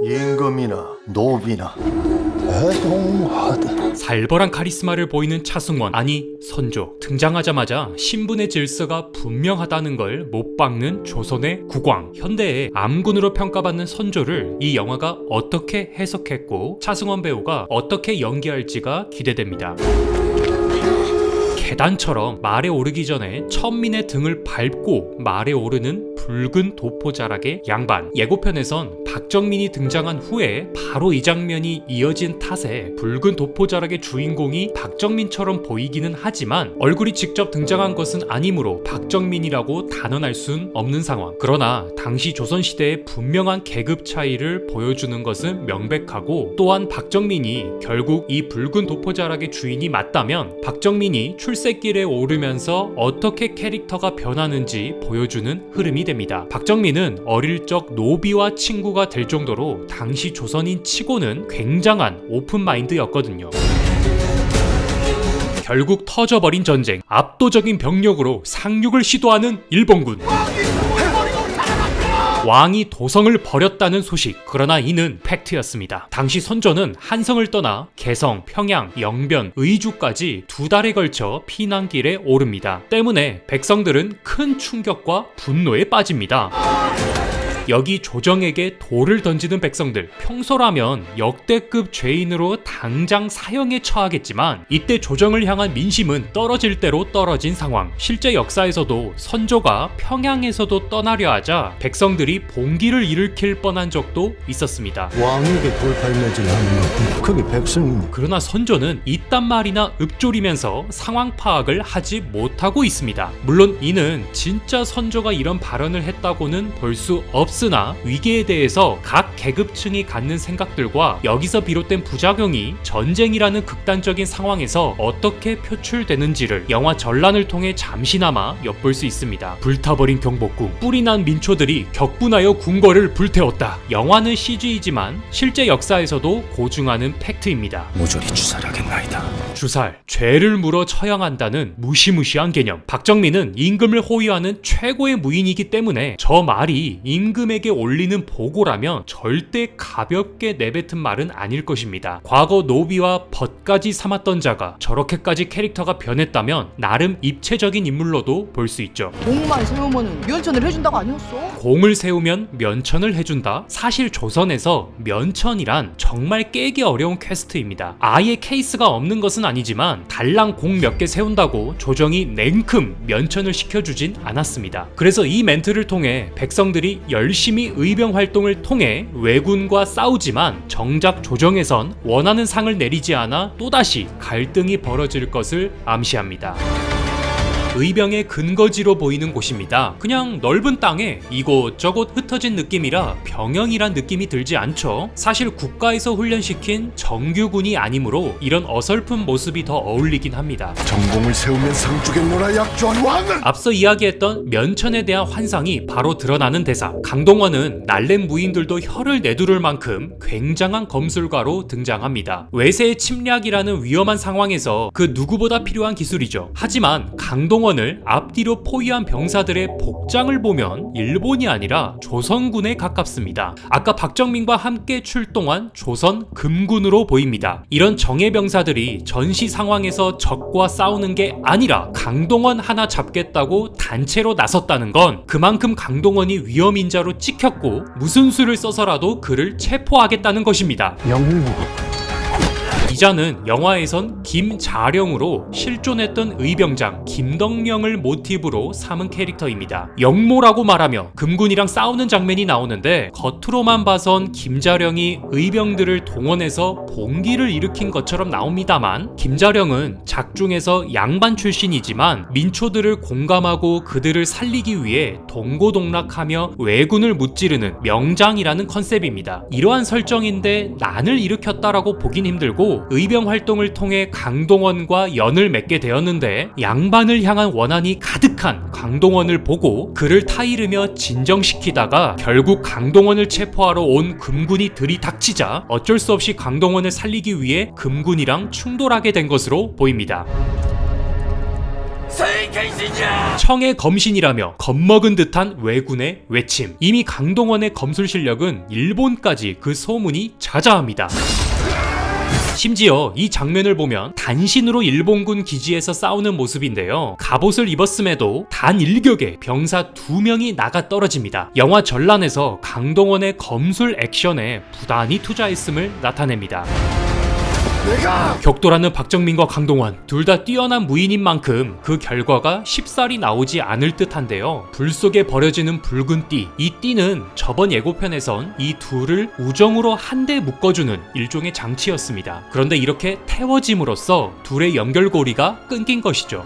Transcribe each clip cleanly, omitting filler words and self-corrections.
임금이나 노비나 애동하다. 살벌한 카리스마를 보이는 차승원, 아니 선조. 등장하자마자 신분의 질서가 분명하다는 걸 못 박는 조선의 국왕. 현대의 암군으로 평가받는 선조를 이 영화가 어떻게 해석했고 차승원 배우가 어떻게 연기할지가 기대됩니다. 계단처럼 말에 오르기 전에 천민의 등을 밟고 말에 오르는 붉은 도포자락의 양반. 예고편에선 박정민이 등장한 후에 바로 이 장면이 이어진 탓에 붉은 도포자락의 주인공이 박정민처럼 보이기는 하지만 얼굴이 직접 등장한 것은 아니므로 박정민이라고 단언할 순 없는 상황. 그러나 당시 조선시대의 분명한 계급 차이를 보여주는 것은 명백하고, 또한 박정민이 결국 이 붉은 도포자락의 주인이 맞다면 박정민이 출세길에 오르면서 어떻게 캐릭터가 변하는지 보여주는 흐름이 됩니다. 박정민은 어릴 적 노비와 친구가 될 정도로 당시 조선인 치고는 굉장한 오픈마인드였거든요. 결국 터져버린 전쟁, 압도적인 병력으로 상륙을 시도하는 일본군. 왕이 도성을 버렸다는 소식. 그러나 이는 팩트였습니다. 당시 선조는 한성을 떠나 개성, 평양, 영변, 의주까지 2달에 걸쳐 피난길에 오릅니다. 때문에 백성들은 큰 충격과 분노에 빠집니다. 여기 조정에게 돌을 던지는 백성들, 평소라면 역대급 죄인으로 당장 사형에 처하겠지만 이때 조정을 향한 민심은 떨어질 대로 떨어진 상황. 실제 역사에서도 선조가 평양에서도 떠나려 하자 백성들이 봉기를 일으킬 뻔한 적도 있었습니다. 왕에게 돌팔매질 하는 것은 그게 백성입니다. 그러나 선조는 이딴 말이나 읊조리면서 상황 파악을 하지 못하고 있습니다. 물론 이는 진짜 선조가 이런 발언을 했다고는 볼 수 없으나 위기에 대해서 각 계급층이 갖는 생각들과 여기서 비롯된 부작용이 전쟁이라는 극단적인 상황에서 어떻게 표출되는지를 영화 전란을 통해 잠시나마 엿볼 수 있습니다. 불타버린 경복궁, 뿌리난 민초들이 격분하여 궁궐을 불태웠다. 영화는 CG이지만 실제 역사에서도 고증하는 팩트입니다. 모조리 주살하겠나이다. 주살, 죄를 물어 처형한다는 무시무시한 개념. 박정민은 임금을 호위하는 최고의 무인이기 때문에 저 말이 임금에게 올리는 보고라면 절대 가볍게 내뱉은 말은 아닐 것입니다. 과거 노비와 벗까지 삼았던 자가 저렇게까지 캐릭터가 변했다면 나름 입체적인 인물로도 볼 수 있죠. 공만 세우면 면천을 해준다고 아니었어? 공을 세우면 면천을 해준다? 사실 조선에서 면천이란 정말 깨기 어려운 퀘스트입니다. 아예 케이스가 없는 것은 아니지만 달랑 공 몇 개 세운다고 조정이 냉큼 면천을 시켜주진 않았습니다. 그래서 이 멘트를 통해 백성들이 열심히 의병 활동을 통해 왜군과 싸우지만 정작 조정에선 원하는 상을 내리지 않아 또다시 갈등이 벌어질 것을 암시합니다. 의병의 근거지로 보이는 곳입니다. 그냥 넓은 땅에 이곳저곳 흩어진 느낌이라 병영이란 느낌이 들지 않죠. 사실 국가에서 훈련시킨 정규군이 아니므로 이런 어설픈 모습이 더 어울리긴 합니다. 정공을 세우면 상주겠노라 약조한 왕은. 앞서 이야기했던 면천에 대한 환상이 바로 드러나는 대사. 강동원은 날렘 무인들도 혀를 내두를 만큼 굉장한 검술가로 등장합니다. 외세의 침략이라는 위험한 상황에서 그 누구보다 필요한 기술이죠. 하지만 강동원을 앞뒤로 포위한 병사들의 복장을 보면 일본이 아니라 조선군에 가깝습니다. 아까 박정민과 함께 출동한 조선 금군으로 보입니다. 이런 정예병사들이 전시 상황에서 적과 싸우는 게 아니라 강동원 하나 잡겠다고 단체로 나섰다는 건 그만큼 강동원이 위험인자로 찍혔고 무슨 수를 써서라도 그를 체포하겠다는 것입니다. 영무 이자는 영화에선 김자령으로 실존했던 의병장 김덕령을 모티브로 삼은 캐릭터입니다. 영모라고 말하며 금군이랑 싸우는 장면이 나오는데 겉으로만 봐선 김자령이 의병들을 동원해서 봉기를 일으킨 것처럼 나옵니다만 김자령은 작중에서 양반 출신이지만 민초들을 공감하고 그들을 살리기 위해 동고동락하며 왜군을 무찌르는 명장이라는 컨셉입니다. 이러한 설정인데 난을 일으켰다라고 보긴 힘들고 의병 활동을 통해 강동원과 연을 맺게 되었는데 양반을 향한 원한이 가득한 강동원을 보고 그를 타이르며 진정시키다가 결국 강동원을 체포하러 온 금군이 들이닥치자 어쩔 수 없이 강동원을 살리기 위해 금군이랑 충돌하게 된 것으로 보입니다. 청의 검신이라며 겁먹은 듯한 왜군의 외침. 이미 강동원의 검술 실력은 일본까지 그 소문이 자자합니다. 심지어 이 장면을 보면 단신으로 일본군 기지에서 싸우는 모습인데요. 갑옷을 입었음에도 단 일격에 병사 2명이 나가 떨어집니다. 영화 전란에서 강동원의 검술 액션에 부단히 투자했음을 나타냅니다. 격돌하는 박정민과 강동원 둘 다 뛰어난 무인인 만큼 그 결과가 쉽사리 나오지 않을 듯한데요. 불 속에 버려지는 붉은 띠, 이 띠는 저번 예고편에선 이 둘을 우정으로 한데 묶어주는 일종의 장치였습니다. 그런데 이렇게 태워짐으로써 둘의 연결고리가 끊긴 것이죠.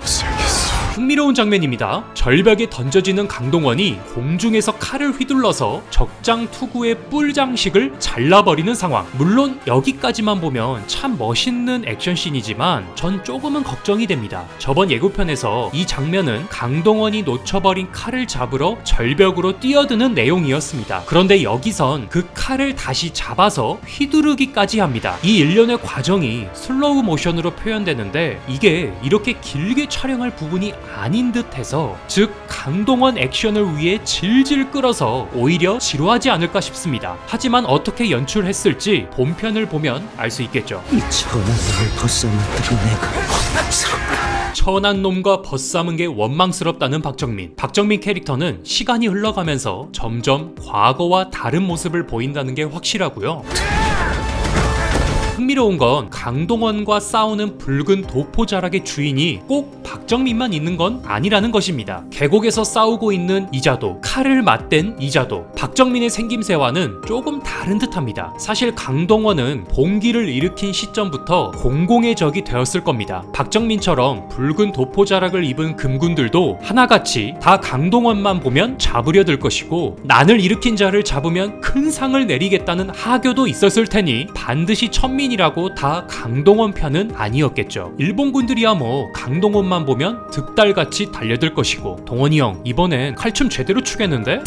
흥미로운 장면입니다. 절벽에 던져지는 강동원이 공중에서 칼을 휘둘러서 적장 투구의 뿔 장식을 잘라버리는 상황. 물론 여기까지만 보면 참 멋있는 액션씬이지만 전 조금은 걱정이 됩니다. 저번 예고편에서 이 장면은 강동원이 놓쳐버린 칼을 잡으러 절벽으로 뛰어드는 내용이었습니다. 그런데 여기선 그 칼을 다시 잡아서 휘두르기까지 합니다. 이 일련의 과정이 슬로우 모션으로 표현되는데 이게 이렇게 길게 촬영할 부분이 아닌 듯해서, 즉 강동원 액션을 위해 질질 끌어서 오히려 지루하지 않을까 싶습니다. 하지만 어떻게 연출했을지 본편을 보면 알 수 있겠죠. 이 천한 놈을 벗어났다고 내가 원망스럽다. 천한 놈과 벗삼은 게 원망스럽다는 박정민. 박정민 캐릭터는 시간이 흘러가면서 점점 과거와 다른 모습을 보인다는 게 확실하고요. 흥미로운 건 강동원과 싸우는 붉은 도포자락의 주인이 꼭 박정민만 있는 건 아니라는 것입니다. 계곡에서 싸우고 있는 이자도, 칼을 맞댄 이자도 박정민의 생김새와는 조금 다른 듯합니다. 사실 강동원은 봉기를 일으킨 시점부터 공공의 적이 되었을 겁니다. 박정민처럼 붉은 도포자락을 입은 금군들도 하나같이 다 강동원만 보면 잡으려 들 것이고, 난을 일으킨 자를 잡으면 큰 상을 내리겠다는 하교도 있었을 테니 반드시 천민이라고 다 강동원 편은 아니었겠죠. 일본군들이야 뭐 강동원만 보면 득달같이 달려들 것이고. 동원이 형 이번엔 칼춤 제대로 추겠는데?